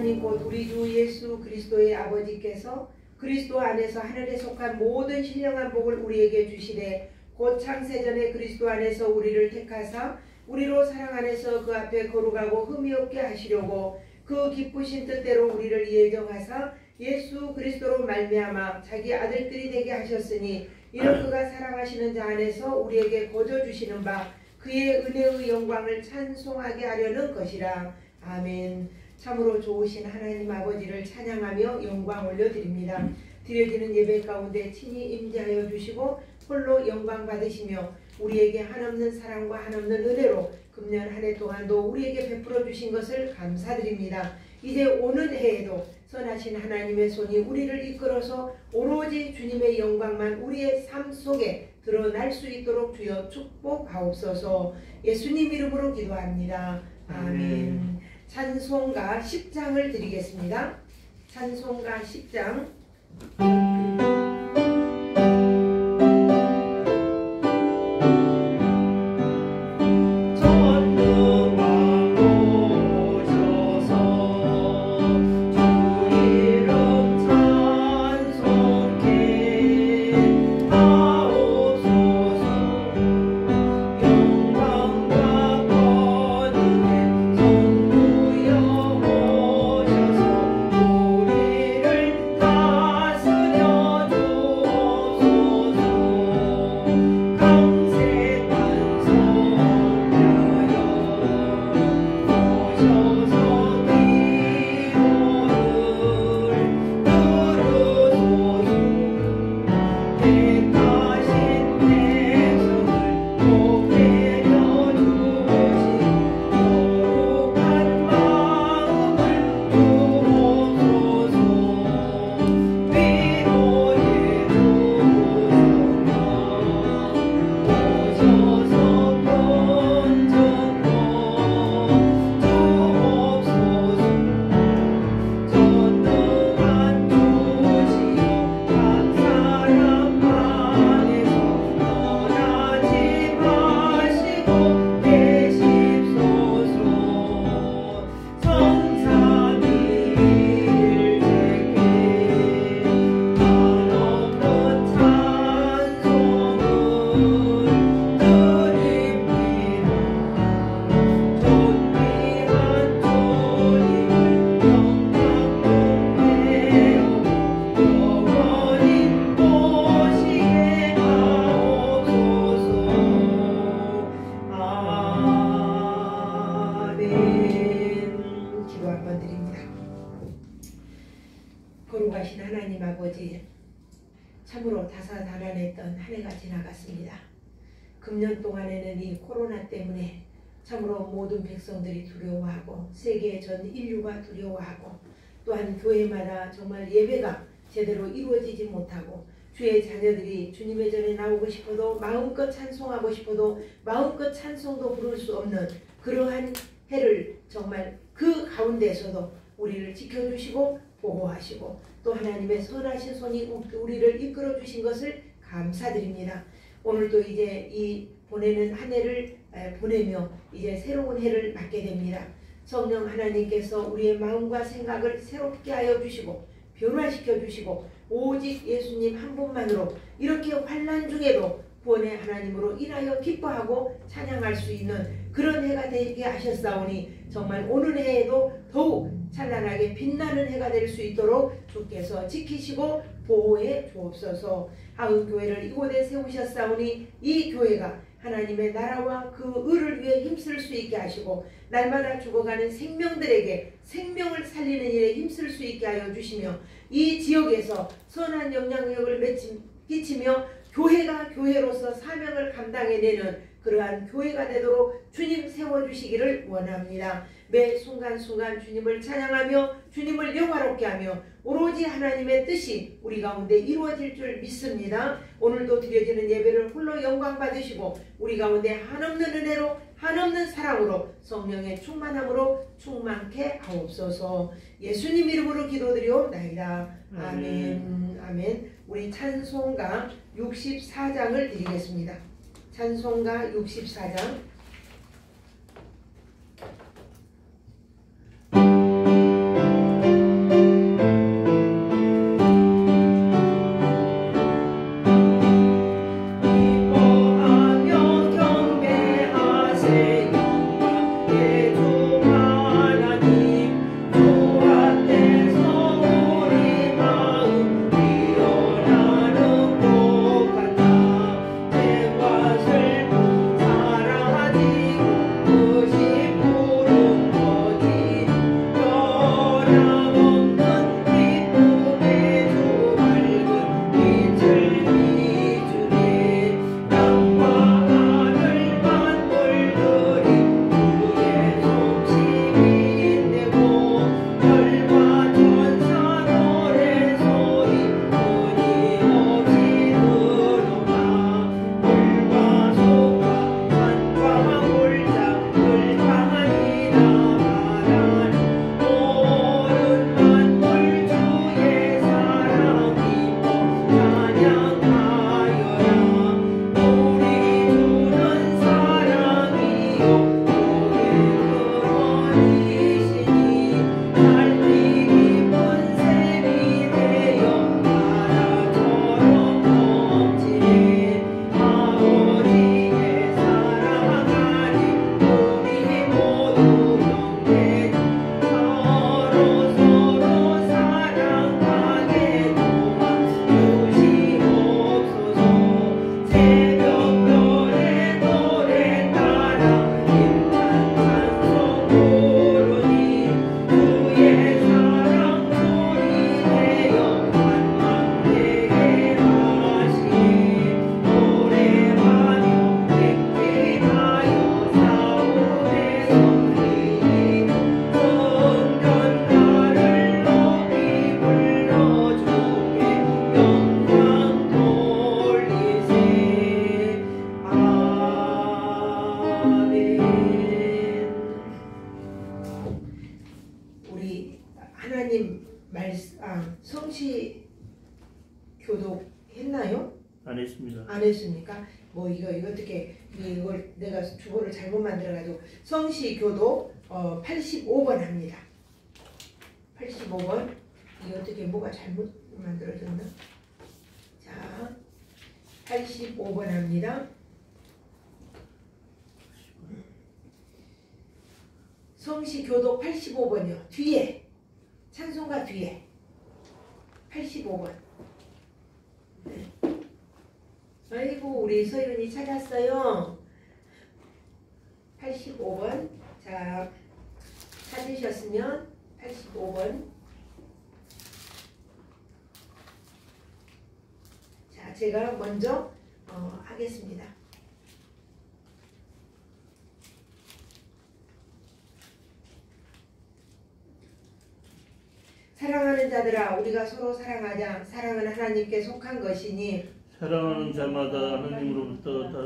하나님 곧 우리 주 예수 그리스도의 아버지께서 그리스도 안에서 하늘에 속한 모든 신령한 복을 우리에게 주시되 곧 창세전에 그리스도 안에서 우리를 택하사 우리로 사랑 안에서 그 앞에 거룩하고 흠이 없게 하시려고 그 기쁘신 뜻대로 우리를 예정하사 예수 그리스도로 말미암아 자기 아들들이 되게 하셨으니 이런 그가 사랑하시는 자 안에서 우리에게 거저 주시는 바 그의 은혜의 영광을 찬송하게 하려는 것이라. 아멘. 참으로 좋으신 하나님 아버지를 찬양하며 영광 올려드립니다. 드려지는 예배 가운데 친히 임재하여 주시고 홀로 영광 받으시며 우리에게 한없는 사랑과 한없는 은혜로 금년 한 해 동안도 우리에게 베풀어 주신 것을 감사드립니다. 이제 오는 해에도 선하신 하나님의 손이 우리를 이끌어서 오로지 주님의 영광만 우리의 삶 속에 드러날 수 있도록 주여 축복하옵소서. 예수님 이름으로 기도합니다. 아멘. 찬송가 10장을 드리겠습니다. 찬송가 10장. 거룩하신 하나님 아버지, 참으로 다사다난했던 한 해가 지나갔습니다. 금년 동안에는 이 코로나 때문에 참으로 모든 백성들이 두려워하고 세계 전 인류가 두려워하고 또한 교회마다 정말 예배가 제대로 이루어지지 못하고 주의 자녀들이 주님의 전에 나오고 싶어도 마음껏 찬송하고 싶어도 마음껏 찬송도 부를 수 없는 그러한 해를 정말 그 가운데서도 우리를 지켜주시고 보호하시고 또 하나님의 선하신 손이 우리를 이끌어 주신 것을 감사드립니다. 오늘도 이제 이 보내는 한 해를 보내며 이제 새로운 해를 맞게 됩니다. 성령 하나님께서 우리의 마음과 생각을 새롭게 하여 주시고 변화시켜 주시고 오직 예수님 한 분만으로 이렇게 환난 중에도 구원의 하나님으로 인하여 기뻐하고 찬양할 수 있는 그런 해가 되게 하셨사오니 정말 오는 해에도 더욱 찬란하게 빛나는 해가 될 수 있도록 주께서 지키시고 보호해 주옵소서. 하은교회를 이곳에 세우셨사오니 이 교회가 하나님의 나라와 그 의를 위해 힘쓸 수 있게 하시고 날마다 죽어가는 생명들에게 생명을 살리는 일에 힘쓸 수 있게 하여 주시며 이 지역에서 선한 영향력을 끼치며 교회가 교회로서 사명을 감당해내는 그러한 교회가 되도록 주님 세워주시기를 원합니다. 매 순간순간 주님을 찬양하며 주님을 영화롭게 하며 오로지 하나님의 뜻이 우리 가운데 이루어질 줄 믿습니다. 오늘도 드려지는 예배를 홀로 영광 받으시고 우리 가운데 한없는 은혜로 한없는 사랑으로 성령의 충만함으로 충만케 하옵소서. 예수님 이름으로 기도드리옵나이다. 아멘. 아멘. 우리 찬송가 64장을 드리겠습니다. 찬송가 64장. 성시 교독 했나요? 안 했습니다. 안 했습니까? 뭐 이거 어떻게 이걸 내가 주보를 잘못 만들어가지고 성시 교독 85번 합니다. 85번 이게 어떻게 뭐가 잘못 만들어졌나? 자 85번 합니다. 성시 교독 85번이요. 뒤에 찬송가 뒤에 85번. 네. 아이고 우리 서윤이 찾았어요. 85번. 자 찾으셨으면 85번. 자 제가 먼저 하겠습니다. 사랑하는 자들아 우리가 서로 사랑하자. 사랑은 하나님께 속한 것이니 사랑하는 자마다 하나님으로부터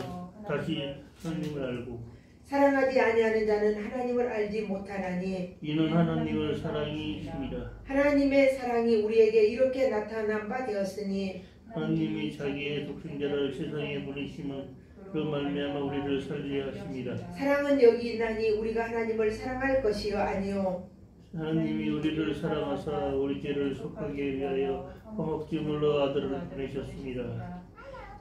다시 하나님을 알고 사랑하지 아니하는 자는 하나님을 알지 못하나니 이는 하나님의 사랑이십니다. 하나님의 사랑이 우리에게 이렇게 나타난 바 되었으니 하나님이 자기의 독생자를 세상에 보내심은 그 말미암아 우리를 살리려 하십니다. 사랑은 여기 있나니 우리가 하나님을 사랑할 것이요 아니요 하나님이 우리를 사랑하사 우리 죄를 속하게 위하여 허목제물로 아들을 보내셨습니다.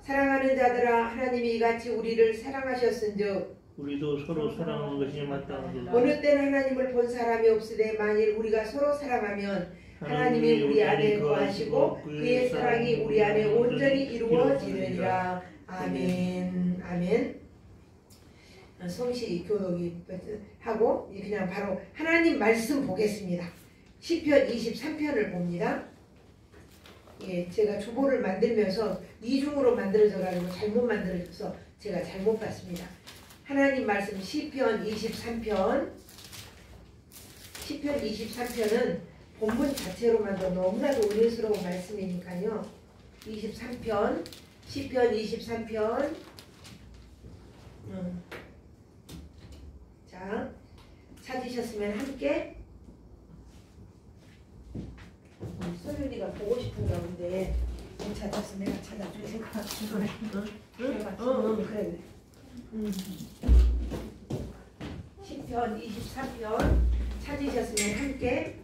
사랑하는 자들아 하나님이 이같이 우리를 사랑하셨은즉 우리도 서로 사랑하는 것이 마땅하도다. 어느 때는 하나님을 본 사람이 없으되 만일 우리가 서로 사랑하면 하나님이 우리 안에 거하시고 그의 사랑이 우리 안에 온전히 이루어지느니라. 아멘. 아멘. 성시 교독이 하고 그냥 바로 하나님 말씀 보겠습니다. 시편 23편을 봅니다. 예, 제가 주보를 만들면서 이중으로 만들어져 가지고 잘못 만들어져서 제가 잘못 봤습니다. 하나님 말씀 시편 23편. 시편 23편은 본문 자체로만도 너무나도 은혜스러운 말씀이니까요. 23편 시편 23편 자 찾으셨으면 함께 소윤이가 보고 싶은가 본데 못 찾았으면 내가 찾아주세요. 그래. 시편 23편 찾으셨으면 함께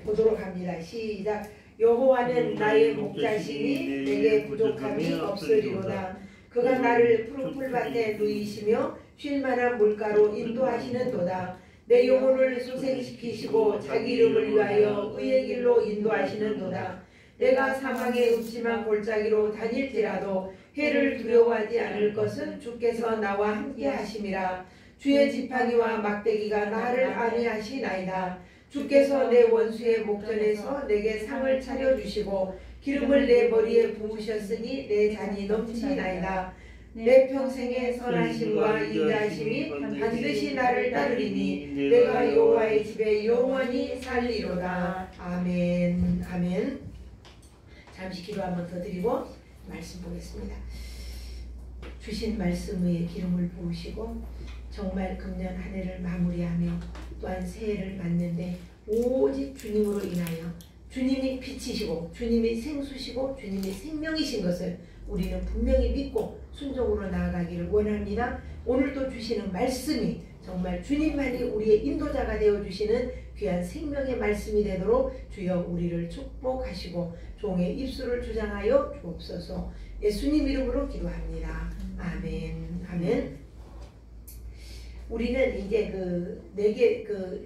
보도록 합니다. 시작. 여호와는 나의 목자시니 내게 부족함이 없으리로다. 그가 나를 푸른 풀밭에 누이시며 쉴만한 물가로 인도하시는도다. 내 영혼을 소생시키시고 자기 이름을 위하여 의의 길로 인도하시는도다. 내가 사망의 음침한 골짜기로 다닐지라도 해를 두려워하지 않을 것은 주께서 나와 함께 하심이라. 주의 지팡이와 막대기가 나를 안위하시나이다. 주께서 내 원수의 목전에서 내게 상을 차려주시고 기름을 내 머리에 부으셨으니 내 잔이 넘치나이다. 내 평생의 선하심과 인자하심이 반드시 나를 따르리니 내가 여호와의 집에 영원히 살리로다. 아멘. 아멘. 잠시 기도 한번 더 드리고 말씀 보겠습니다. 주신 말씀 위에 기름을 부으시고 정말 금년 한 해를 마무리하며 또한 새해를 맞는데 오직 주님으로 인하여 주님이 빛이시고 주님이 생수시고 주님이 생명이신 것을 우리는 분명히 믿고 순종으로 나아가기를 원합니다. 오늘도 주시는 말씀이 정말 주님만이 우리의 인도자가 되어주시는 귀한 생명의 말씀이 되도록 주여 우리를 축복하시고 종의 입술을 주장하여 주옵소서. 예수님 이름으로 기도합니다. 아멘. 아멘. 우리는 이제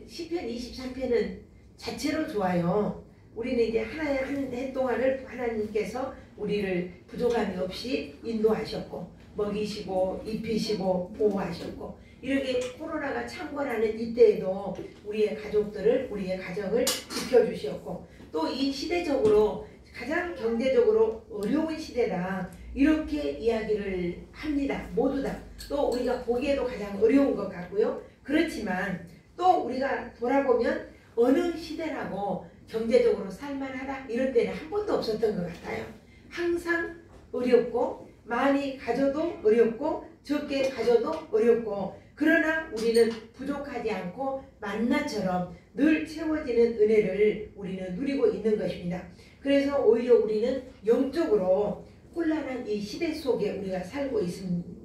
시편 23편은 자체로 좋아요. 우리는 이제 한 해 동안을 하나님께서 우리를 부족함이 없이 인도하셨고 먹이시고 입히시고 보호하셨고 이렇게 코로나가 창궐하는 이때에도 우리의 가족들을 우리의 가정을 지켜주셨고 또 이 시대적으로 가장 경제적으로 어려운 시대다 이렇게 이야기를 합니다. 모두 다. 또 우리가 보기에도 가장 어려운 것 같고요. 그렇지만 또 우리가 돌아보면 어느 시대라고 경제적으로 살만하다 이럴 때는 한 번도 없었던 것 같아요. 항상 어렵고 많이 가져도 어렵고 적게 가져도 어렵고 그러나 우리는 부족하지 않고 만나처럼 늘 채워지는 은혜를 우리는 누리고 있는 것입니다. 그래서 오히려 우리는 영적으로 혼란한 이 시대 속에 우리가 살고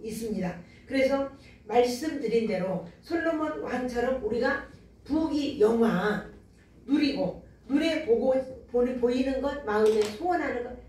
있습니다. 그래서 말씀드린 대로 솔로몬 왕처럼 우리가 부귀 영화 누리고 눈에 보이는 것, 마음에 소원하는 것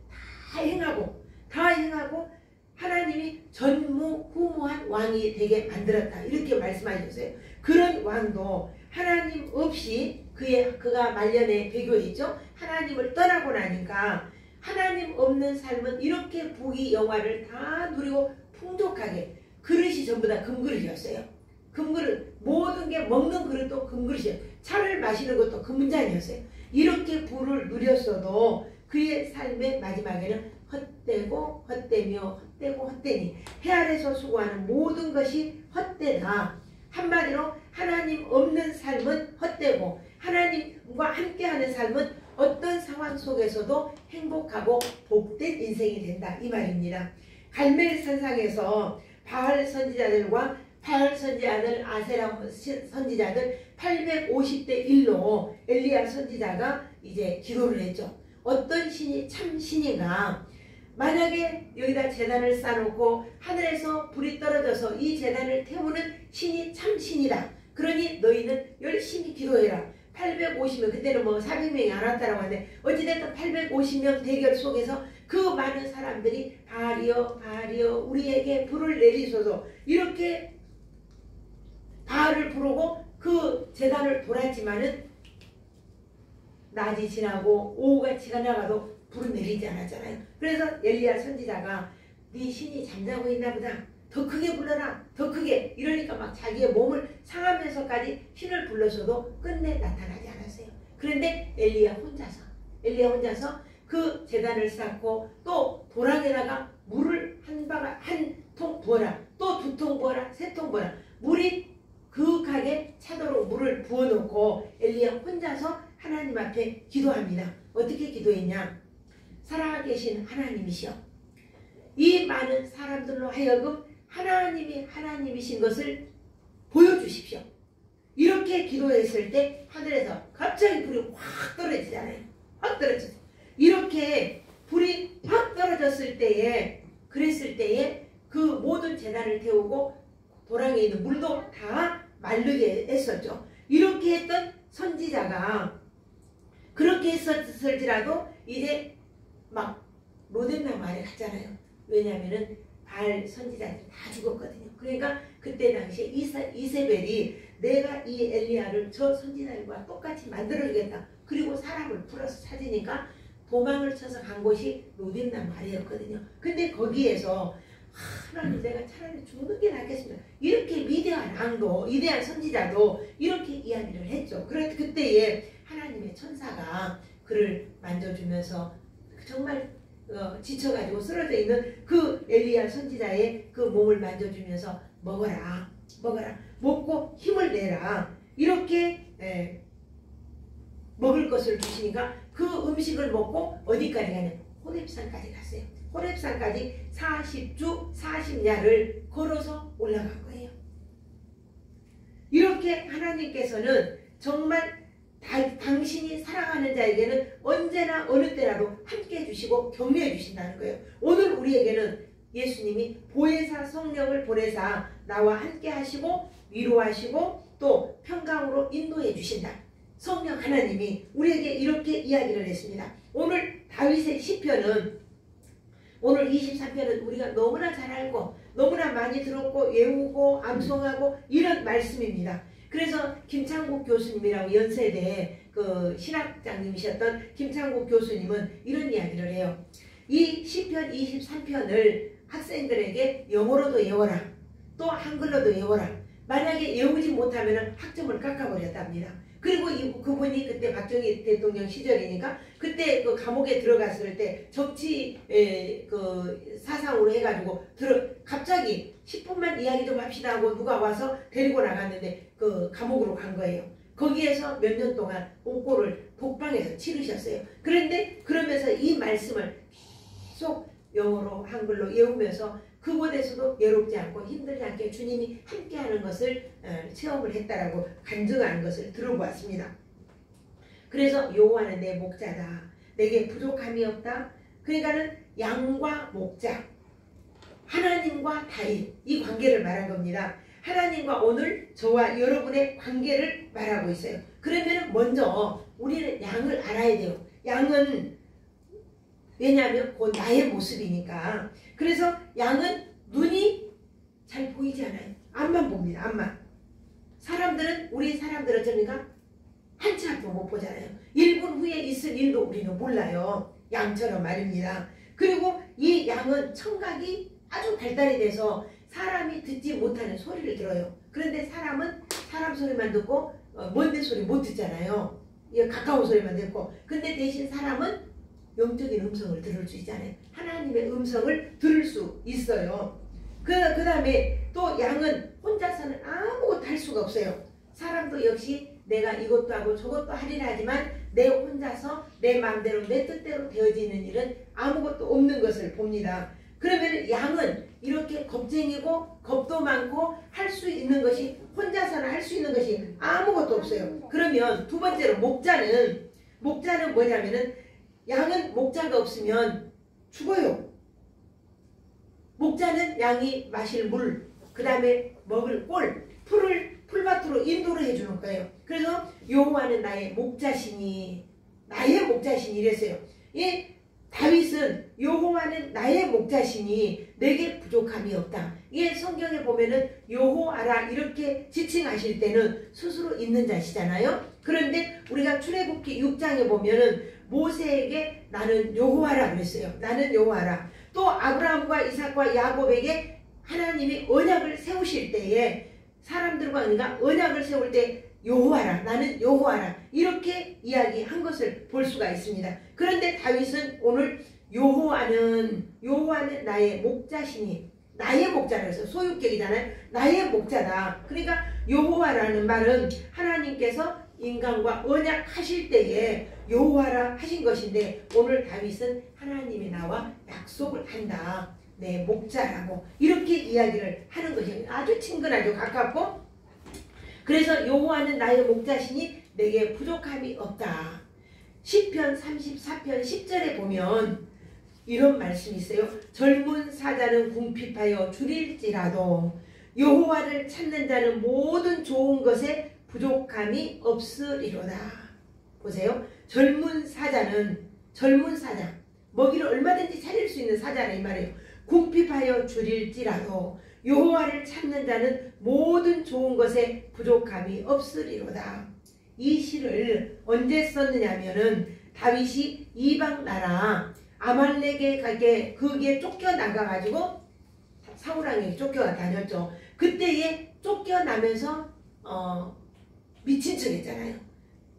다 행하고 하나님이 전무후무한 왕이 되게 만들었다. 이렇게 말씀하셨어요. 그런 왕도 하나님 없이 그가 말년에 배교했죠. 하나님을 떠나고 나니까 하나님 없는 삶은 이렇게 부귀 영화를 다 누리고 풍족하게, 그릇이 전부 다 금그릇이었어요. 금그릇, 모든 게 먹는 그릇도 금그릇이었어요. 차를 마시는 것도 금잔이었어요. 이렇게 부를 누렸어도 그의 삶의 마지막에는 헛되고 헛되며 헛되고 헛되니 해 아래서 수고하는 모든 것이 헛되다. 한마디로 하나님 없는 삶은 헛되고 하나님과 함께하는 삶은 어떤 상황 속에서도 행복하고 복된 인생이 된다, 이 말입니다. 갈멜산상에서 바알 선지자들과 바알 선지 아들 아세라 선지자들 850대 1로 엘리야 선지자가 이제 기도를 했죠. 어떤 신이 참 신인가? 만약에 여기다 제단을 쌓아놓고 하늘에서 불이 떨어져서 이 제단을 태우는 신이 참 신이다. 그러니 너희는 열심히 기도해라. 850명, 그때는 뭐 400명이 안 왔다라고 하는데 어찌됐든 850명 대결 속에서 그 많은 사람들이 바알이여 우리에게 불을 내리소서, 이렇게 바알을 부르고 그 제단을 돌았지만은 낮이 지나고 오후가 지나가도 불은 내리지 않았잖아요. 그래서 엘리야 선지자가 네 신이 잠자고 있나 보다, 더 크게 불러라, 더 크게, 이러니까 막 자기의 몸을 상하면서까지 신을 불러서도 끝내 나타나지 않았어요. 그런데 엘리야 혼자서 그 제단을 쌓고 또 도랑에다가 물을 한 통 부어라, 또 2통 부어라, 3통 부어라, 물이 그윽하게 차도록 물을 부어놓고 엘리야 혼자서 하나님 앞에 기도합니다. 어떻게 기도했냐? 살아계신 하나님이시여, 이 많은 사람들로 하여금 하나님이 하나님이신 것을 보여주십시오. 이렇게 기도했을 때 하늘에서 갑자기 불이 확 떨어지잖아요. 확 떨어졌어요. 이렇게 불이 확 떨어졌을 때에, 그랬을 때에 그 모든 제단을 태우고 도랑에 있는 물도 다 마르게 했었죠. 이렇게 했던 선지자가 그렇게 했었을지라도 이제 막 로뎀나무 아래 갔잖아요. 왜냐하면은 바알 선지자들 다 죽었거든요. 그러니까 그때 당시에 이세벨이 내가 이 엘리야를 저 선지자들과 똑같이 만들어주겠다. 그리고 사람을 풀어서 찾으니까 도망을 쳐서 간 곳이 로뎀나무 아래였거든요. 근데 거기에서 하나님, 내가 차라리 죽는 게 낫겠습니다. 이렇게 위대한 왕도, 위대한 선지자도 이렇게 이야기를 했죠. 그래서 그때에 하나님의 천사가 그를 만져주면서 정말 지쳐가지고 쓰러져 있는 그 엘리야 선지자의 그 몸을 만져주면서 먹어라, 먹고 힘을 내라, 이렇게 먹을 것을 주시니까 그 음식을 먹고 어디까지 가냐? 호렙산까지 갔어요. 호렙산까지 40주 40야를 걸어서 올라간 거예요. 이렇게 하나님께서는 정말 당신이 사랑하는 자에게는 언제나 어느 때라도 함께 해주시고 격려해 주신다는 거예요. 오늘 우리에게는 예수님이 보혜사 성령을 보내사 나와 함께 하시고 위로하시고 또 평강으로 인도해 주신다. 성령 하나님이 우리에게 이렇게 이야기를 했습니다. 오늘 다윗의 시편은, 오늘 23편은 우리가 너무나 잘 알고 너무나 많이 들었고 외우고 암송하고 이런 말씀입니다. 그래서 김창국 교수님이라고 연세대 그 신학장님이셨던 김창국 교수님은 이런 이야기를 해요. 이 시편 23편을 학생들에게 영어로도 외워라, 또 한글로도 외워라. 만약에 외우지 못하면 학점을 깎아버렸답니다. 그리고 그분이 그때 박정희 대통령 시절이니까 그때 그 감옥에 들어갔을 때 정치 그 사상으로 해가지고 갑자기 10분만 이야기 좀 합시다 하고 누가 와서 데리고 나갔는데 그 감옥으로 간 거예요. 거기에서 몇 년 동안 옥고를 독방에서 치르셨어요. 그런데 그러면서 이 말씀을 계속 영어로 한글로 외우면서 그곳에서도 외롭지 않고 힘들지 않게 주님이 함께하는 것을 체험을 했다라고 간증하는 것을 들어보았습니다. 그래서 여호와는 내 목자다. 내게 부족함이 없다. 그러니까는 양과 목자, 하나님과 다윗, 이 관계를 말한 겁니다. 하나님과 오늘 저와 여러분의 관계를 말하고 있어요. 그러면 먼저 우리는 양을 알아야 돼요. 양은 왜냐하면 곧 나의 모습이니까. 그래서 양은 눈이 잘 보이지 않아요. 앞만 봅니다. 앞만. 우리 사람들은 어쩌니까 한치 앞도 못 보잖아요. 1분 후에 있을 일도 우리는 몰라요. 양처럼 말입니다. 그리고 이 양은 청각이 아주 발달이 돼서 사람이 듣지 못하는 소리를 들어요. 그런데 사람은 사람 소리만 듣고 먼 데 소리 못 듣잖아요. 가까운 소리만 듣고. 근데 대신 사람은 영적인 음성을 들을 수 있잖아요. 하나님의 음성을 들을 수 있어요. 그 다음에 또 양은 혼자서는 아무것도 할 수가 없어요. 사람도 역시 내가 이것도 하고 저것도 하리라 하지만 내 혼자서 내 마음대로 내 뜻대로 되어지는 일은 아무것도 없는 것을 봅니다. 그러면 양은 이렇게 겁쟁이고 겁도 많고 할 수 있는 것이 혼자서는 할 수 있는 것이 아무것도 없어요. 그러면 두 번째로 목자는 뭐냐면은 양은 목자가 없으면 죽어요. 목자는 양이 마실 물, 그 다음에 먹을 꼴, 풀밭으로 인도를 해주는 거예요. 그래서 여호와는 나의 목자시니 이랬어요. 이 다윗은 여호와는 나의 목자시니 내게 부족함이 없다. 이게 성경에 보면은 여호와라 이렇게 지칭하실 때는 스스로 있는 자시잖아요. 그런데 우리가 출애굽기 6장에 보면은 모세에게 나는 여호와라 그랬어요. 나는 여호와라. 또 아브라함과 이삭과 야곱에게 하나님이 언약을 세우실 때에 사람들과 그러니까 언약을 세울 때 여호와라, 나는 여호와라 이렇게 이야기한 것을 볼 수가 있습니다. 그런데 다윗은 오늘 여호와는 나의 목자시니, 나의 목자라서 소유격이잖아요. 나의 목자다. 그러니까 여호와라는 말은 하나님께서 인간과 언약하실 때에 여호와라 하신 것인데 오늘 다윗은 하나님이 나와 약속을 한다. 내 목자라고 이렇게 이야기를 하는 것이 아주 친근하죠. 가깝고. 그래서 여호와는 나의 목자시니 내게 부족함이 없다. 시편 34편 10절에 보면 이런 말씀이 있어요. 젊은 사자는 궁핍하여 줄일지라도 여호와를 찾는 자는 모든 좋은 것에 부족함이 없으리로다. 보세요. 젊은 사자 먹이를 얼마든지 차릴 수 있는 사자라 이 말이에요. 궁핍하여 줄일지라도 여호와를 찾는 자는 모든 좋은 것에 부족함이 없으리로다. 이 시를 언제 썼느냐면은 다윗이 이방 나라 아말렉에 가게 거기에 쫓겨나가가지고 사울왕에게 쫓겨가 다녔죠. 그때에 쫓겨나면서 미친 척 했잖아요.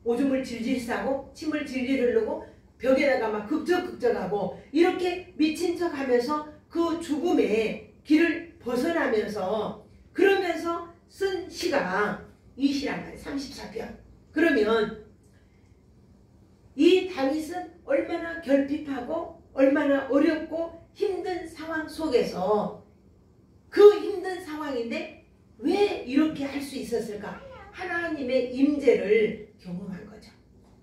오줌을 질질 싸고 침을 질질 흐르고 벽에다가 막 극적하고 이렇게 미친 척 하면서 그 죽음의 길을 벗어나면서 그러면서 쓴 시가 이 시란 말이에요. 34편. 그러면 이 다윗은 얼마나 결핍하고 얼마나 어렵고 힘든 상황 속에서 그 힘든 상황인데 왜 이렇게 할 수 있었을까? 하나님의 임재를 경험한 거죠.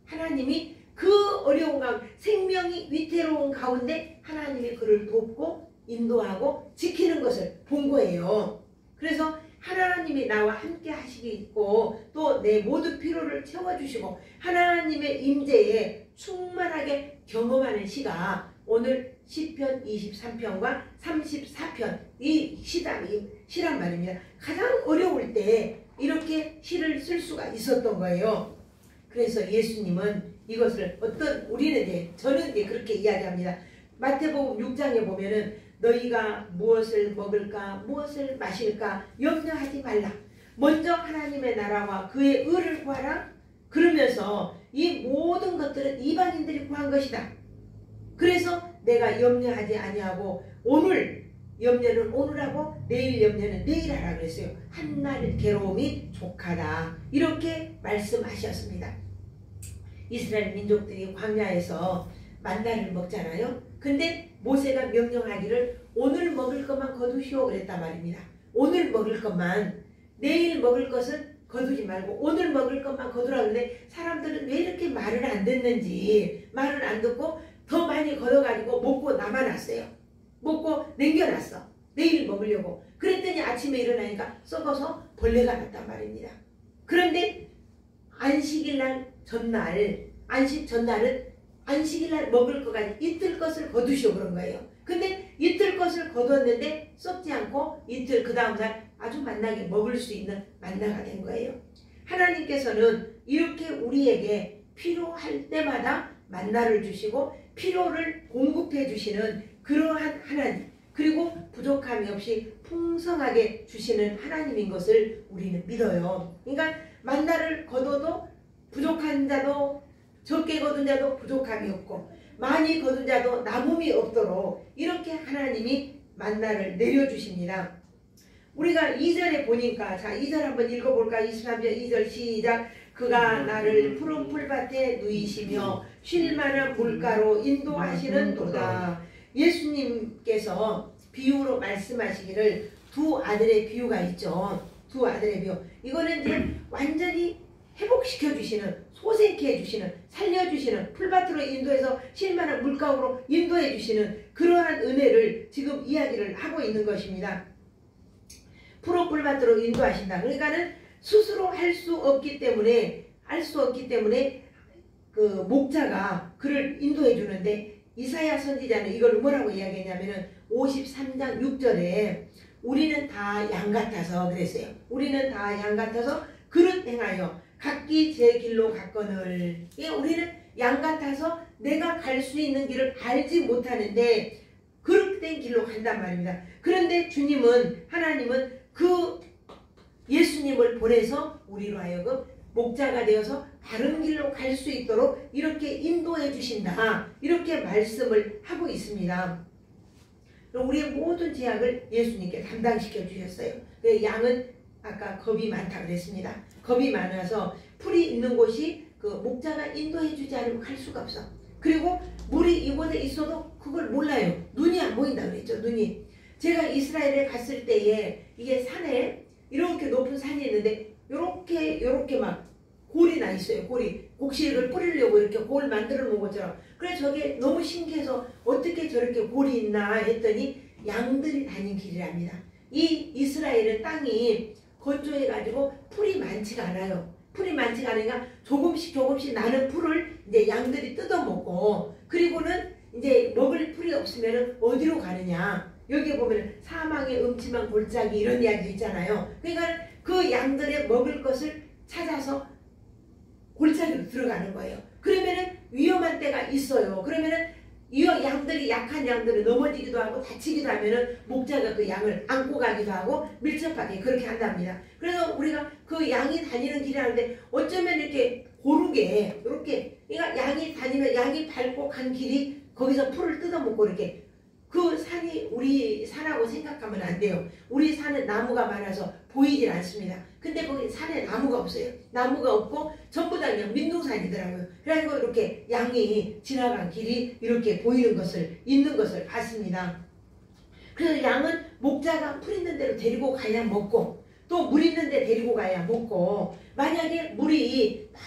하나님이 그 어려운 가운데 생명이 위태로운 가운데 하나님이 그를 돕고 인도하고 지키는 것을 본 거예요. 그래서 하나님이 나와 함께 하시고 또 내 모든 필요를 채워주시고 하나님의 임재에 충만하게 경험하는 시가 오늘 시편 23편과 34편 이 시란 말입니다. 가장 어려울 때 이렇게 시를 쓸 수가 있었던 거예요. 그래서 예수님은 이것을 저는 그렇게 이야기합니다. 마태복음 6장에 보면은 너희가 무엇을 먹을까 무엇을 마실까 염려하지 말라. 먼저 하나님의 나라와 그의 의를 구하라. 그러면서 이 모든 것들은 이방인들이 구한 것이다. 그래서 내가 염려하지 아니하고 오늘 염려는 오늘하고 내일 염려는 내일 하라 그랬어요. 한날 괴로움이 족하다. 이렇게 말씀하셨습니다. 이스라엘 민족들이 광야에서 만나를 먹잖아요. 근데 모세가 명령하기를 오늘 먹을 것만 거두시오 그랬단 말입니다. 오늘 먹을 것만, 내일 먹을 것은 거두지 말고 오늘 먹을 것만 거두라 그러는데 사람들은 왜 이렇게 말을 안 듣는지 말을 안 듣고 더 많이 걷어가지고 먹고 남아놨어요. 먹고 남겨놨어. 내일 먹으려고. 그랬더니 아침에 일어나니까 썩어서 벌레가 났단 말입니다. 그런데 안식일날 전날 안식 전날은 안식일날 먹을 것까지 이틀 것을 거두시오 그런 거예요. 근데 이틀 것을 거뒀는데 썩지 않고 이틀 그 다음날 아주 만나게 먹을 수 있는 만나가 된 거예요. 하나님께서는 이렇게 우리에게 필요할 때마다 만나를 주시고 필요를 공급해 주시는 그러한 하나님, 그리고 부족함이 없이 풍성하게 주시는 하나님인 것을 우리는 믿어요. 그러니까 만나를 거둬도 부족한 자도 적게 거둔 자도 부족함이 없고 많이 거둔 자도 남음이 없도록 이렇게 하나님이 만나를 내려주십니다. 우리가 2절에 보니까 자 2절 한번 읽어볼까? 23절 2절 시작. 그가 나를 푸른 풀밭에 누이시며 쉴만한 물가로 인도하시는 도다. 예수님께서 비유로 말씀하시기를 두 아들의 비유가 있죠. 두 아들의 비유. 이거는 이제 완전히 회복시켜 주시는, 소생케 해주시는, 살려주시는, 풀밭으로 인도해서 쉴만한 물가로 인도해 주시는 그러한 은혜를 지금 이야기를 하고 있는 것입니다. 푸른 풀밭으로 인도하신다. 그러니까는 스스로 할 수 없기 때문에 그 목자가 그를 인도해 주는데 이사야 선지자는 이걸 뭐라고 이야기했냐면은 53장 6절에 우리는 다 양 같아서 그랬어요. 우리는 다 양 같아서 그릇 행하여 각기 제 길로 갔거늘. 우리는 양 같아서 내가 갈 수 있는 길을 알지 못하는데 그릇된 길로 간단 말입니다. 그런데 주님은, 하나님은 그 예수님을 보내서 우리로 하여금 목자가 되어서 바른 길로 갈 수 있도록 이렇게 인도해 주신다. 이렇게 말씀을 하고 있습니다. 우리의 모든 죄악을 예수님께 담당시켜 주셨어요. 양은 아까 겁이 많다 그랬습니다. 겁이 많아서 풀이 있는 곳이 그 목자가 인도해 주지 않으면 갈 수가 없어. 그리고 물이 이곳에 있어도 그걸 몰라요. 눈이 안 보인다 그랬죠. 눈이. 제가 이스라엘에 갔을 때에 이게 산에 이렇게 높은 산이 있는데 요렇게 막 골이 나 있어요. 골이. 곡식을 뿌리려고 이렇게 골 만들어 놓은 것처럼. 그래서 저게 너무 신기해서 어떻게 저렇게 골이 있나 했더니 양들이 다닌 길이랍니다. 이 이스라엘은 땅이 건조해가지고 풀이 많지가 않아요. 풀이 많지가 않으니까 조금씩 나는 풀을 이제 양들이 뜯어먹고, 그리고는 이제 먹을 풀이 없으면 어디로 가느냐. 여기 보면 사망의 음침한 골짜기 이런 이야기도 있잖아요. 그러니까 그 양들의 먹을 것을 찾아서 골짜기로 들어가는 거예요. 그러면은 위험한 때가 있어요. 그러면은 이 양들이, 약한 양들을 넘어지기도 하고 다치기도 하면은 목자가 그 양을 안고 가기도 하고 밀접하게 그렇게 한답니다. 그래서 우리가 그 양이 다니는 길이 하는데 어쩌면 이렇게 고르게 이렇게, 그러니까 양이 다니면 양이 밟고 간 길이 거기서 풀을 뜯어먹고 이렇게, 그 산이 우리 산하고 생각하면 안 돼요. 우리 산은 나무가 많아서 보이질 않습니다. 근데 거기 산에 나무가 없어요. 나무가 없고 전부 다 그냥 민둥산이더라고요. 그래서 이렇게 양이 지나간 길이 이렇게 보이는 것을, 있는 것을 봤습니다. 그래서 양은 목자가 풀 있는 데로 데리고 가야 먹고, 또 물 있는 데 데리고 가야 먹고, 만약에 물이 막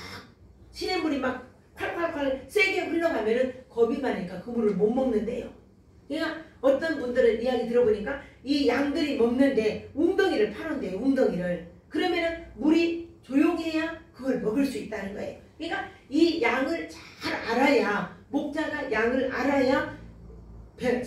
시냇물이 막 콸콸콸 세게 흘러가면은 겁이 많으니까 그 물을 못 먹는데요. 그러니까 어떤 분들은 이야기 들어보니까 이 양들이 먹는데 웅덩이를 파는데요. 웅덩이를. 그러면은 물이 조용해야 그걸 먹을 수 있다는 거예요. 그러니까 이 양을 잘 알아야, 목자가 양을 알아야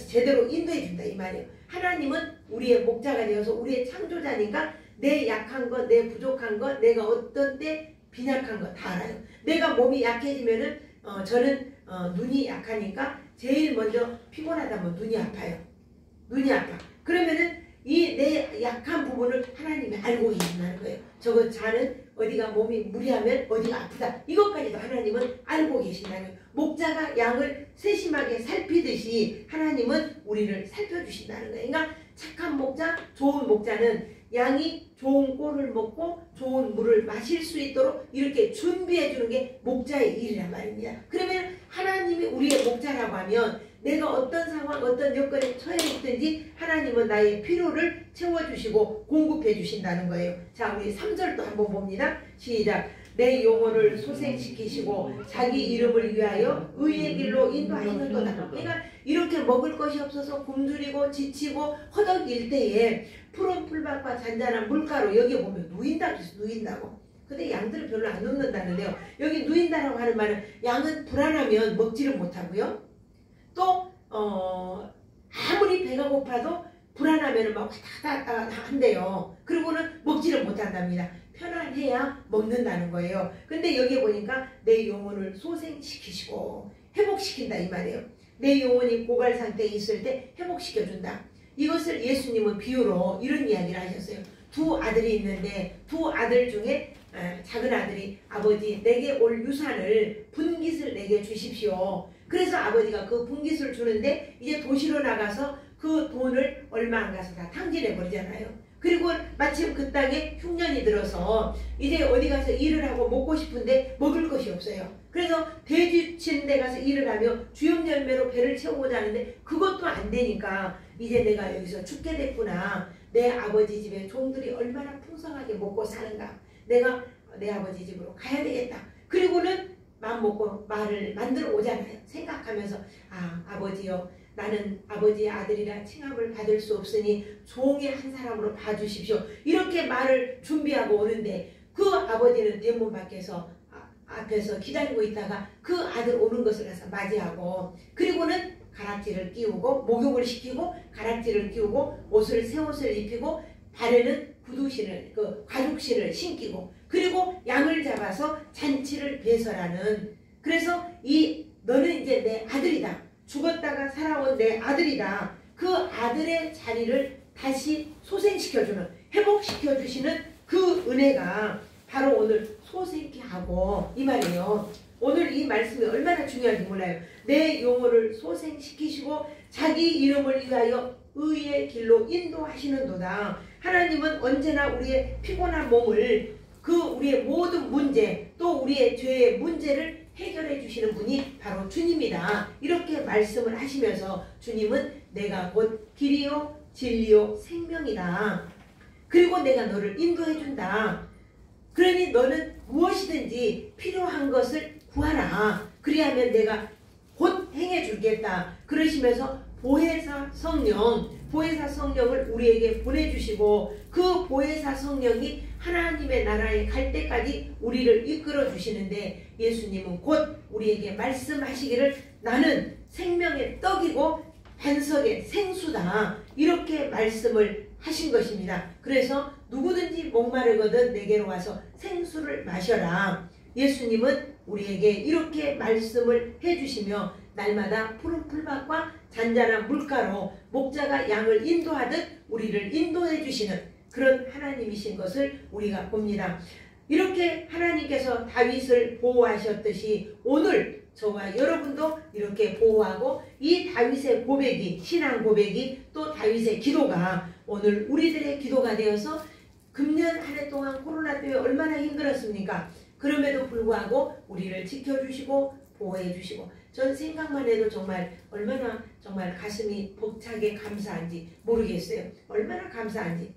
제대로 인도해 준다 이 말이에요. 하나님은 우리의 목자가 되어서 우리의 창조자니까 내 약한 것, 내 부족한 것, 내가 어떤 때 빈약한 것 다 알아요. 내가 몸이 약해지면은 저는 눈이 약하니까 제일 먼저 피곤하다면 눈이 아파요. 눈이 아파. 그러면은 이 내 약한 부분을 하나님이 알고 계신다는 거예요. 저거 자는 어디가 몸이 무리하면 어디가 아프다. 이것까지도 하나님은 알고 계신다는 거예요. 목자가 양을 세심하게 살피듯이 하나님은 우리를 살펴주신다는 거예요. 그러니까 착한 목자, 좋은 목자는 양이 좋은 꼴을 먹고 좋은 물을 마실 수 있도록 이렇게 준비해 주는 게 목자의 일이란 말입니다. 그러면 하나님이 우리의 목자라고 하면 내가 어떤 상황, 어떤 여건에 처해 있든지 하나님은 나의 필요를 채워주시고 공급해 주신다는 거예요. 자, 우리 3절도 한번 봅니다. 시작. 내 영혼을 소생시키시고 자기 이름을 위하여 의의 길로 인도하시는도다. 그러니까 이렇게 먹을 것이 없어서 굶주리고 지치고 허덕일 때에 푸른 풀밭과 잔잔한 물가로 여기 보면 누인다고 했어요. 누인다고. 근데 양들을 별로 안 놓는다는데요. 여기 누인다라고 하는 말은 양은 불안하면 먹지를 못하고요. 또 아무리 배가 고파도 불안하면 막 왔다 갔다 한대요. 그리고는 먹지를 못한답니다. 편안해야 먹는다는 거예요. 근데 여기 보니까 내 영혼을 소생시키시고 회복시킨다 이 말이에요. 내 영혼이 고갈 상태에 있을 때 회복시켜준다. 이것을 예수님은 비유로 이런 이야기를 하셨어요. 두 아들이 있는데 두 아들 중에 작은 아들이 아버지 내게 올 유산을 분깃을 내게 주십시오. 그래서 아버지가 그 분깃을 주는데 이제 도시로 나가서 그 돈을 얼마 안 가서 다 탕진해 버리잖아요. 그리고 마침 그 땅에 흉년이 들어서 이제 어디 가서 일을 하고 먹고 싶은데 먹을 것이 없어요. 그래서 돼지 치는 데 가서 일을 하며 주염 열매로 배를 채우고자 하는데 그것도 안 되니까 이제 내가 여기서 죽게 됐구나. 내 아버지 집에 종들이 얼마나 풍성하게 먹고 사는가. 내가 내 아버지 집으로 가야 되겠다. 그리고는 마음 먹고 말을 만들어 오잖아요. 생각하면서 아버지요. 나는 아버지의 아들이라 칭함을 받을 수 없으니 종의 한 사람으로 봐주십시오. 이렇게 말을 준비하고 오는데 그 아버지는 대문 밖에서 앞에서 기다리고 있다가 그 아들 오는 것을 가서 맞이하고 그리고는 가락지를 끼우고 목욕을 시키고 가락지를 끼우고 옷을 새 옷을 입히고 발에는 구두신을 가죽신을 신기고 그리고 양을 잡아서 잔치를 배설하는 그래서 너는 이제 내 아들이다. 죽었다가 살아온 내 아들이다. 그 아들의 자리를 다시 소생시켜주는 회복시켜주시는 그 은혜가 바로 오늘 소생케 하고 이 말이에요. 오늘 이 말씀이 얼마나 중요한지 몰라요. 내 영혼을 소생시키시고 자기 이름을 위하여 의의 길로 인도하시는도다. 하나님은 언제나 우리의 피곤한 몸을 우리의 모든 문제 또 우리의 죄의 문제를 해결해 주시는 분이 바로 주님이다. 이렇게 말씀을 하시면서 주님은 내가 곧 길이요 진리요 생명이다. 그리고 내가 너를 인도해 준다. 그러니 너는 무엇이든지 필요한 것을 구하라. 그리하면 내가 곧 행해 주겠다. 그러시면서 보혜사 성령을 우리에게 보내주시고 그 보혜사 성령이 하나님의 나라에 갈 때까지 우리를 이끌어 주시는데 예수님은 곧 우리에게 말씀하시기를 나는 생명의 떡이고 반석의 생수다. 이렇게 말씀을 하신 것입니다. 그래서 누구든지 목마르거든 내게로 와서 생수를 마셔라. 예수님은 우리에게 이렇게 말씀을 해주시며 날마다 푸른 풀밭과 잔잔한 물가로 목자가 양을 인도하듯 우리를 인도해 주시는 그런 하나님이신 것을 우리가 봅니다. 이렇게 하나님께서 다윗을 보호하셨듯이 오늘 저와 여러분도 이렇게 보호하고 이 다윗의 고백이 신앙 고백이 또 다윗의 기도가 오늘 우리들의 기도가 되어서 금년 한 해 동안 코로나 때문에 얼마나 힘들었습니까? 그럼에도 불구하고 우리를 지켜주시고 보호해주시고 전 생각만 해도 정말 얼마나 정말 가슴이 벅차게 감사한지 모르겠어요. 얼마나 감사한지.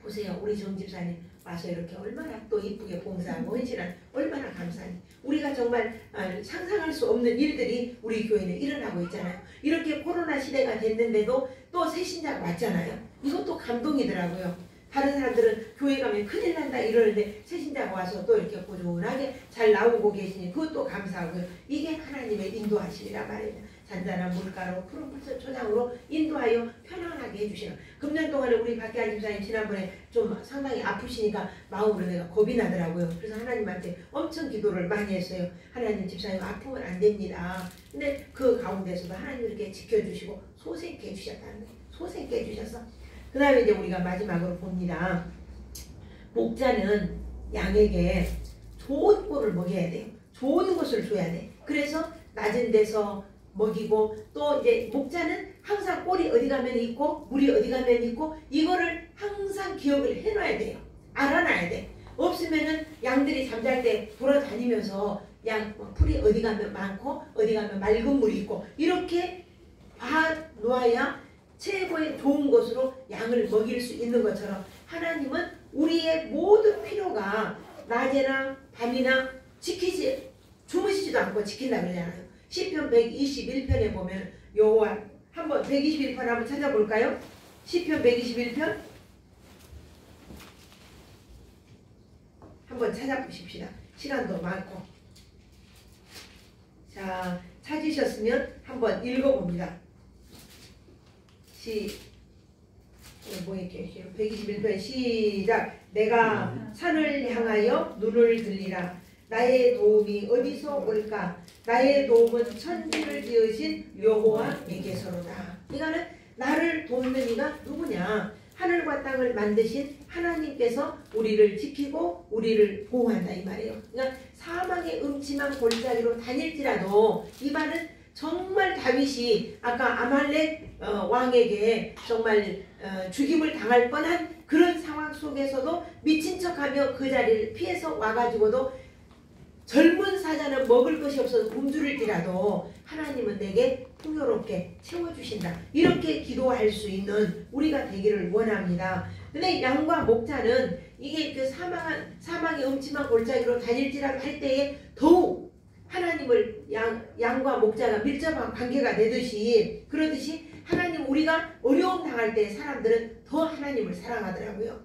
보세요. 우리 정 집사님 와서 이렇게 얼마나 또 이쁘게 봉사하고 헌신한 얼마나 감사한지. 우리가 정말 상상할 수 없는 일들이 우리 교회는 일어나고 있잖아요. 이렇게 코로나 시대가 됐는데도 또 새신자가 왔잖아요. 이것도 감동이더라고요. 다른 사람들은 교회 가면 큰일 난다 이러는데 새신자가 와서 또 이렇게 꾸준하게 잘 나오고 계시니 그것도 감사하고요. 이게 하나님의 인도하심이라 말입니다. 잔잔한 물가로 푸른 풀 초장으로 인도하여 편안하게 해주시는. 금년 동안에 우리 박기환 집사님 지난번에 좀 상당히 아프시니까 마음으로 내가 겁이 나더라고요. 그래서 하나님한테 엄청 기도를 많이 했어요. 하나님 집사님 아프면 안 됩니다. 근데 그 가운데서도 하나님 이렇게 지켜주시고 소생케 해주셨다는 거예요. 소생케 해주셔서 그 다음에 이제 우리가 마지막으로 봅니다. 목자는 양에게 좋은 꼴을 먹여야 돼요. 좋은 것을 줘야 돼. 그래서 낮은 데서 먹이고 또 이제 목자는 항상 꼴이 어디 가면 있고 물이 어디 가면 있고 이거를 항상 기억을 해놔야 돼요. 알아놔야 돼. 없으면은 양들이 잠잘 때 돌아다니면서 양 풀이 어디 가면 많고 어디 가면 맑은 물이 있고 이렇게 봐놓아야 최고의 좋은 것으로 양을 먹일 수 있는 것처럼 하나님은 우리의 모든 필요가 낮에나 밤이나 주무시지도 않고 지킨다 그러잖아요. 시편 121편에 보면 여호와 한번 121편 한번 찾아볼까요? 시편 121편 한번 찾아보십시다. 시간도 많고. 자, 찾으셨으면 한번 읽어봅니다. 121편 시작. 내가 산을 향하여 눈을 들리라. 나의 도움이 어디서 올까? 나의 도움은 천지를 지으신 여호와에게서로다. 이거는 나를 돕는 이가 누구냐? 하늘과 땅을 만드신 하나님께서 우리를 지키고 우리를 보호한다 이 말이에요. 그러니까 사망의 음침한 골짜기로 다닐지라도 이 말은 정말 다윗이 아까 아말렉 왕에게 정말 죽임을 당할 뻔한 그런 상황 속에서도 미친 척하며 그 자리를 피해서 와가지고도 젊은 사자는 먹을 것이 없어서 굶주릴지라도 하나님은 내게 풍요롭게 채워주신다. 이렇게 기도할 수 있는 우리가 되기를 원합니다. 근데 양과 목자는 이게 그 사망의 음침한 골짜기로 다닐지라도 할 때에 더욱 하나님을 양과 목자가 밀접한 관계가 되듯이 그러듯이 하나님 우리가 어려움 당할 때 사람들은 더 하나님을 사랑하더라고요.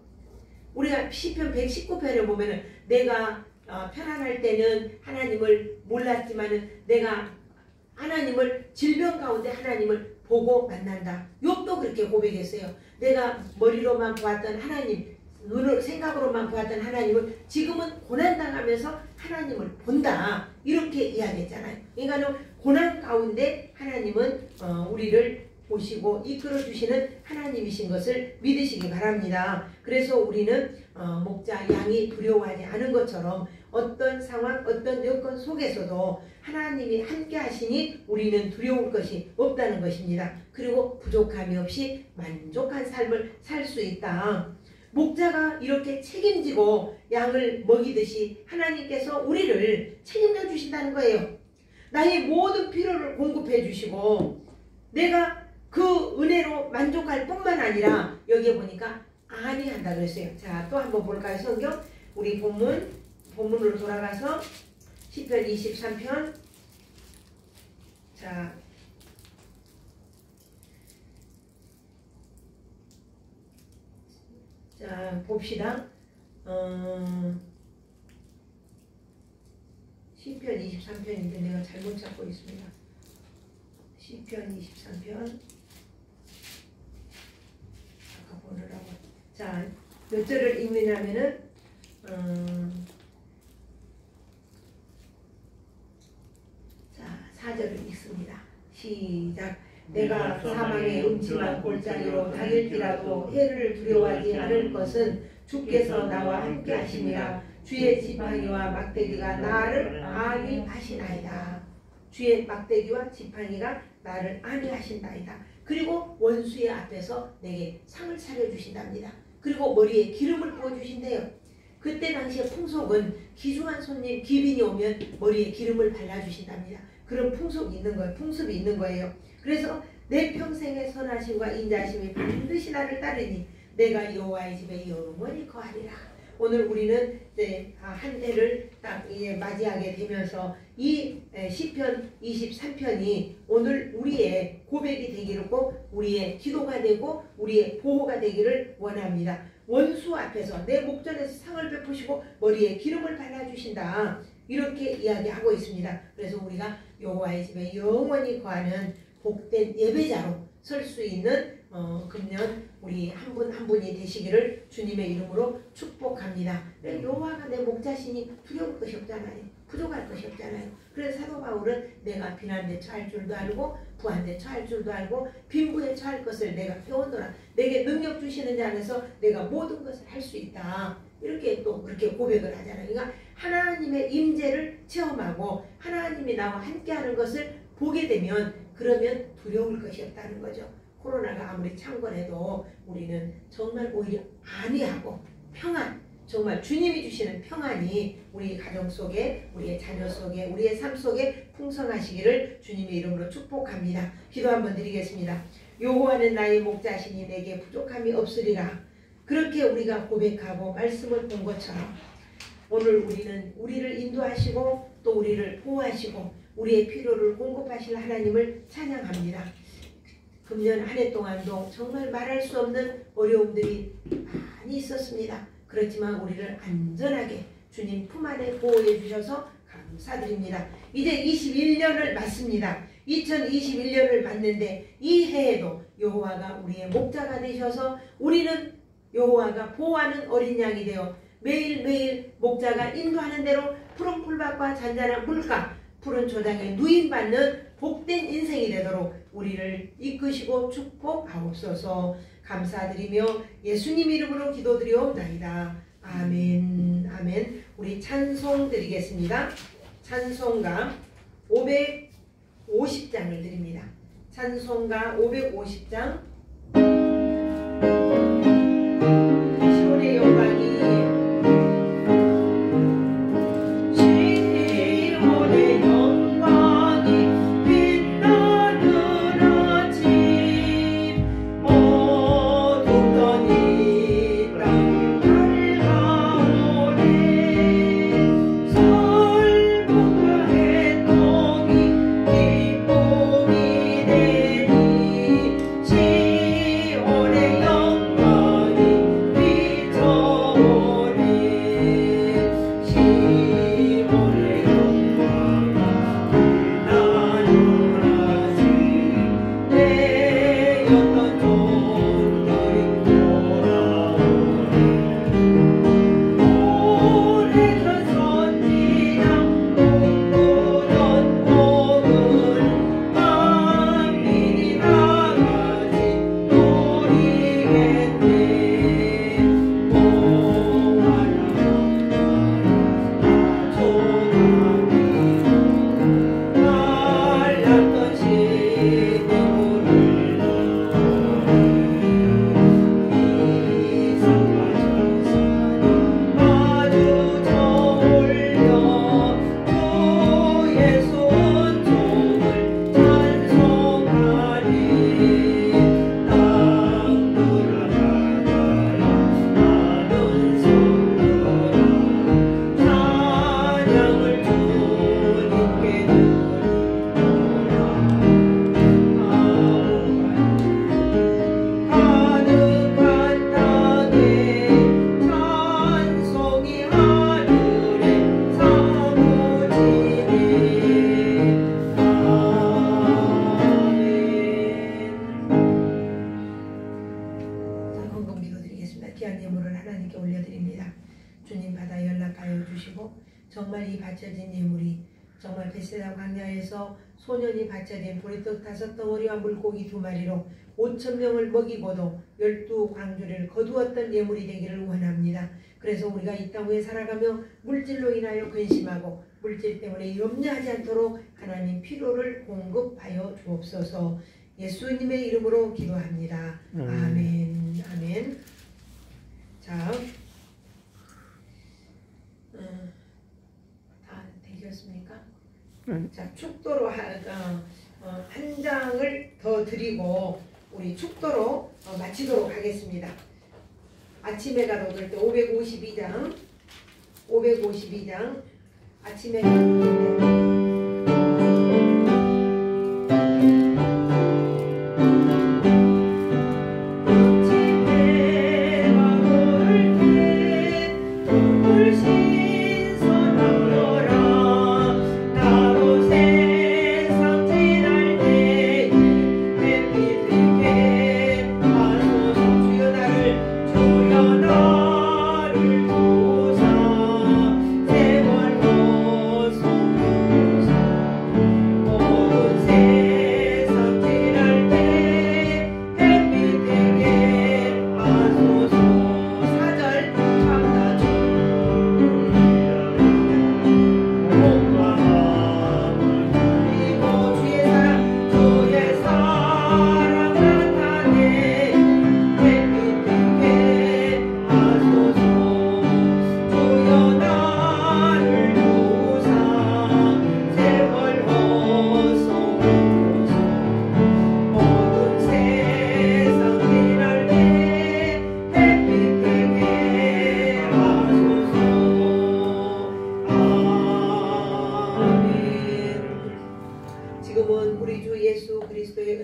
우리가 시편 119편에 보면은 내가 편안할 때는 하나님을 몰랐지만은 내가 하나님을 질병 가운데 하나님을 보고 만난다. 욥도 그렇게 고백했어요. 내가 머리로만 보았던 하나님, 눈을 생각으로만 보았던 하나님을 지금은 고난당하면서 하나님을 본다. 이렇게 이야기했잖아요. 그러니까 고난 가운데 하나님은 우리를 보시고 이끌어주시는 하나님이신 것을 믿으시기 바랍니다. 그래서 우리는 목자 양이 두려워하지 않은 것처럼 어떤 상황 어떤 여건 속에서도 하나님이 함께 하시니 우리는 두려울 것이 없다는 것입니다. 그리고 부족함이 없이 만족한 삶을 살 수 있다. 목자가 이렇게 책임지고 양을 먹이듯이 하나님께서 우리를 책임져 주신다는 거예요. 나의 모든 필요를 공급해 주시고 내가 그 은혜로 만족할 뿐만 아니라 여기에 보니까 안위한다 그랬어요. 자, 또 한번 볼까요? 성경 우리 본문으로 돌아가서 시편 23편 자 봅시다. 시편 23편인데 내가 잘못 찾고 있습니다. 시편 23편 아까 보느라고 자 몇 절을 읽느냐면은 자 4절을 읽습니다. 시작. 내가 사망의 음침한 골짜기로 다닐지라도 해를 두려워하지 않을 것은 주께서 나와 함께 하심이라. 주의 지팡이와 막대기가 나를 안위하시나이다. 주의 막대기와 지팡이가 나를 안위하신다이다. 그리고 원수의 앞에서 내게 상을 차려주신답니다. 그리고 머리에 기름을 부어주신대요. 그때 당시의 풍속은 귀중한 손님 귀빈이 오면 머리에 기름을 발라주신답니다. 그런 풍속이 있는 거예요. 풍습이 있는 거예요. 그래서 내 평생의 선하심과 인자심이 반드시 나를 따르니 내가 여호와의 집에 영원히 거하리라. 오늘 우리는 한 해를 딱 맞이하게 되면서 이 시편 23편이 오늘 우리의 고백이 되기를 꼭 우리의 기도가 되고 우리의 보호가 되기를 원합니다. 원수 앞에서 내 목전에서 상을 베푸시고 머리에 기름을 발라주신다. 이렇게 이야기하고 있습니다. 그래서 우리가 여호와의 집에 영원히 거하는 복된 예배자로 설 수 있는 금년 우리 한 분 한 분이 되시기를 주님의 이름으로 축복합니다. 여호와가 내 목자시니 두려울 것이 없잖아요. 부족할 것이 없잖아요. 그래서 사도 바울은 내가 비난에 처할 줄도 알고 부한에 처할 줄도 알고 빈부에 처할 것을 내가 배웠노라. 내게 능력 주시는 자 안에서 내가 모든 것을 할 수 있다. 이렇게 또 그렇게 고백을 하잖아요. 그러니까 하나님의 임재를 체험하고 하나님이 나와 함께하는 것을 보게 되면 그러면 두려울 것이 없다는 거죠. 코로나가 아무리 창궐해도 우리는 정말 오히려 안위하고 평안, 정말 주님이 주시는 평안이 우리 가정 속에, 우리의 자녀 속에, 우리의 삶 속에 풍성하시기를 주님의 이름으로 축복합니다. 기도 한번 드리겠습니다. 여호와는 나의 목자시니 내게 부족함이 없으리라. 그렇게 우리가 고백하고 말씀을 본 것처럼 오늘 우리는 우리를 인도하시고 또 우리를 보호하시고 우리의 필요를 공급하실 하나님을 찬양합니다. 금년 한 해 동안도 정말 말할 수 없는 어려움들이 많이 있었습니다. 그렇지만 우리를 안전하게 주님 품 안에 보호해 주셔서 감사드립니다. 이제 21년을 맞습니다. 2021년을 맞는데 이 해에도 여호와가 우리의 목자가 되셔서 우리는 여호와가 보호하는 어린 양이 되어 매일매일 목자가 인도하는 대로 푸른 풀밭과 잔잔한 물가, 푸른 초장에 누임받는 복된 인생이 되도록 우리를 이끄시고 축복하옵소서. 감사드리며 예수님 이름으로 기도드리옵나이다. 아멘. 아멘. 우리 찬송 드리겠습니다. 찬송가 550장을 드립니다. 찬송가 550장. 시온의 영광이 정말 이 바쳐진 예물이 정말 베세다 광야에서 소년이 바쳐진 보리떡 5덩어리와 물고기 2마리로 5,000명을 먹이고도 12광주리를 거두었던 예물이 되기를 원합니다. 그래서 우리가 이 땅 위에 살아가며 물질로 인하여 근심하고 물질 때문에 염려하지 않도록 하나님 필요를 공급하여 주옵소서. 예수님의 이름으로 기도합니다. 아멘. 아멘. 자, 다 되셨습니까? 자, 축도로 한 장을 더 드리고 우리 축도로 마치도록 하겠습니다. 아침해가 돋을 때 552장 아침해가 돋을 때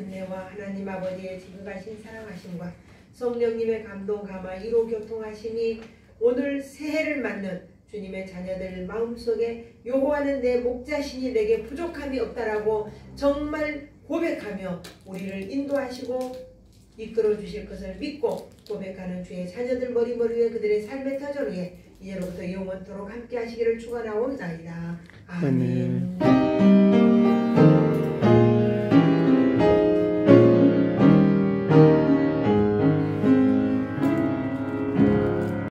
은혜와 하나님 아버지의 지극하신 사랑하심과 성령님의 감동 감화 이로 교통하심이 오늘 새해를 맞는 주님의 자녀들 마음속에 요구하는 내 목자신이 내게 부족함이 없다라고 정말 고백하며 우리를 인도하시고 이끌어 주실 것을 믿고 고백하는 주의 자녀들 머리 위에 그들의 삶의 터전 위에 이제로부터 영원토록 함께 하시기를 축원하옵나이다. 아멘.